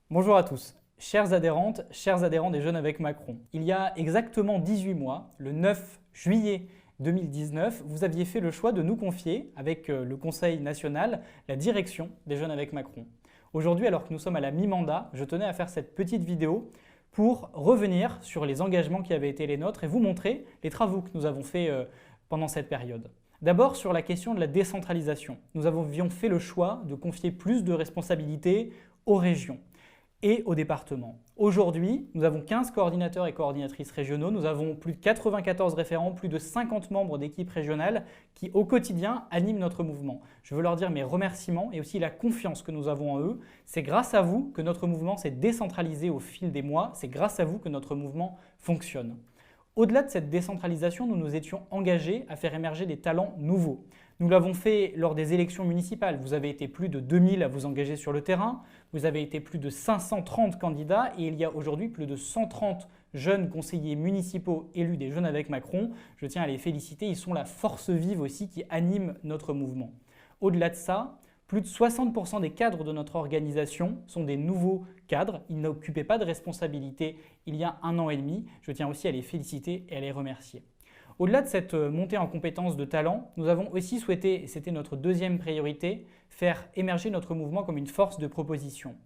Bonjour à tous, chères adhérentes, chers adhérents des Jeunes avec Macron. Il y a exactement 18 mois, le 9 juillet 2019, vous aviez fait le choix de nous confier, avec le Conseil national, la direction des Jeunes avec Macron. Aujourd'hui, alors que nous sommes à la mi-mandat, je tenais à faire cette petite vidéo pour revenir sur les engagements qui avaient été les nôtres et vous montrer les travaux que nous avons faits pendant cette période. D'abord, sur la question de la décentralisation. Nous avions fait le choix de confier plus de responsabilités aux régions et au département. Aujourd'hui, nous avons 15 coordinateurs et coordinatrices régionaux, nous avons plus de 94 référents, plus de 50 membres d'équipes régionales qui au quotidien animent notre mouvement. Je veux leur dire mes remerciements et aussi la confiance que nous avons en eux. C'est grâce à vous que notre mouvement s'est décentralisé au fil des mois, c'est grâce à vous que notre mouvement fonctionne. Au-delà de cette décentralisation, nous nous étions engagés à faire émerger des talents nouveaux. Nous l'avons fait lors des élections municipales. Vous avez été plus de 2000 à vous engager sur le terrain, vous avez été plus de 530 candidats et il y a aujourd'hui plus de 130 jeunes conseillers municipaux élus des Jeunes avec Macron. Je tiens à les féliciter, ils sont la force vive aussi qui anime notre mouvement. Au-delà de ça, plus de 60% des cadres de notre organisation sont des nouveaux cadres. Ils n'occupaient pas de responsabilité il y a 1 an et demi. Je tiens aussi à les féliciter et à les remercier. Au-delà de cette montée en compétences de talent, nous avons aussi souhaité, et c'était notre deuxième priorité, faire émerger notre mouvement comme une force de proposition.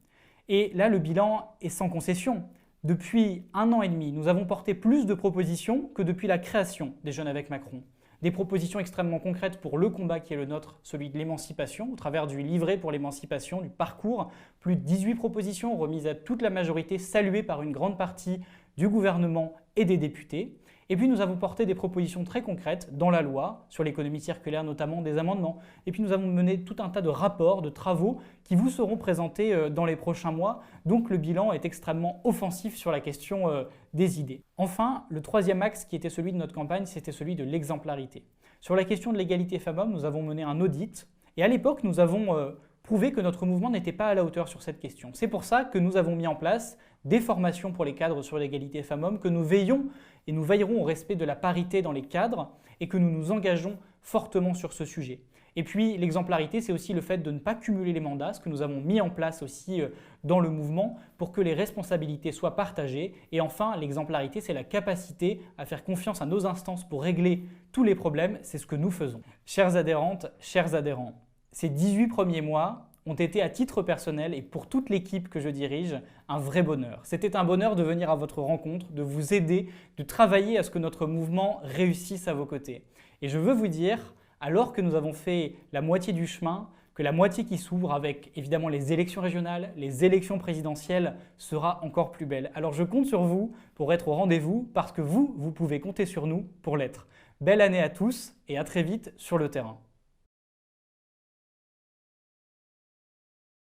Et là, le bilan est sans concession. Depuis 1 an et demi, nous avons porté plus de propositions que depuis la création des Jeunes avec Macron. Des propositions extrêmement concrètes pour le combat qui est le nôtre, celui de l'émancipation, au travers du livret pour l'émancipation, du parcours. Plus de 18 propositions remises à toute la majorité, saluées par une grande partie du gouvernement et des députés. Et puis nous avons porté des propositions très concrètes dans la loi, sur l'économie circulaire notamment, des amendements. Et puis nous avons mené tout un tas de rapports, de travaux qui vous seront présentés dans les prochains mois. Donc le bilan est extrêmement offensif sur la question des idées. Enfin, le troisième axe qui était celui de notre campagne, c'était celui de l'exemplarité. Sur la question de l'égalité femmes-hommes, nous avons mené un audit. Et à l'époque, nous avons prouvé que notre mouvement n'était pas à la hauteur sur cette question. C'est pour ça que nous avons mis en place des formations pour les cadres sur l'égalité femmes-hommes, que nous veillons et nous veillerons au respect de la parité dans les cadres et que nous nous engageons fortement sur ce sujet. Et puis l'exemplarité, c'est aussi le fait de ne pas cumuler les mandats, ce que nous avons mis en place aussi dans le mouvement pour que les responsabilités soient partagées. Et enfin, l'exemplarité, c'est la capacité à faire confiance à nos instances pour régler tous les problèmes, c'est ce que nous faisons. Chères adhérentes, chers adhérents, ces 18 premiers mois ont été à titre personnel et pour toute l'équipe que je dirige, un vrai bonheur. C'était un bonheur de venir à votre rencontre, de vous aider, de travailler à ce que notre mouvement réussisse à vos côtés. Et je veux vous dire, alors que nous avons fait la moitié du chemin, que la moitié qui s'ouvre avec évidemment les élections régionales, les élections présidentielles sera encore plus belle. Alors je compte sur vous pour être au rendez-vous parce que vous pouvez compter sur nous pour l'être. Belle année à tous et à très vite sur le terrain.